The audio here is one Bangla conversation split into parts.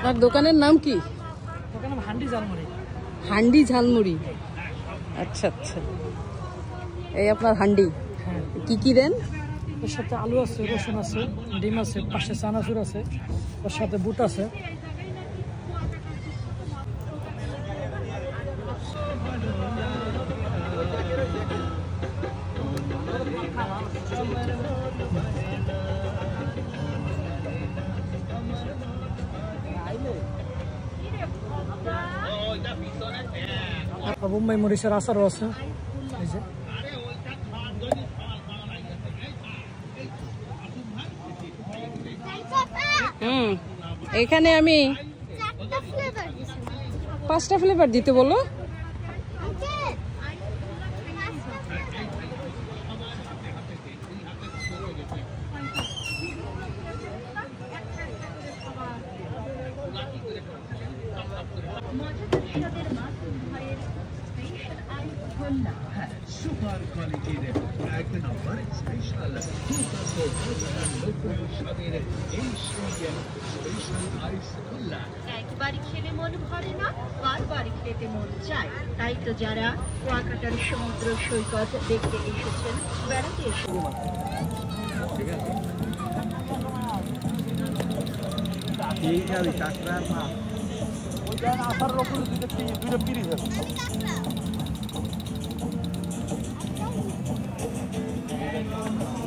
আপনার দোকানের নাম কি? দোকানের হান্ডি ঝালমুড়ি। হান্ডি ঝালমুড়ি, আচ্ছা আচ্ছা। এই আপনার হান্ডি, কি কি দেন? ওর সাথে আলু আছে, রসুন আছে, ডিম আছে, পাশে চানাচুর আছে, ওর সাথে বুট আছে। বোম্বাই মরিচের আচারও আছে। এই যে এখানে আমি 5টা ফ্লেভার দিতে বলো। সুপার কোয়ালিটির এক নম্বর স্পেশাল 250 স্বাদের এই স্পেশাল আইস খোলা একবার খেলে মন ভরে না, বারবার খেতে মন চায়। তাই তো যারা কুয়াকাটার সমুদ্র সৈকত দেখতে এসেছেন, বেড়াতে এসেছেন,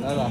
দাদা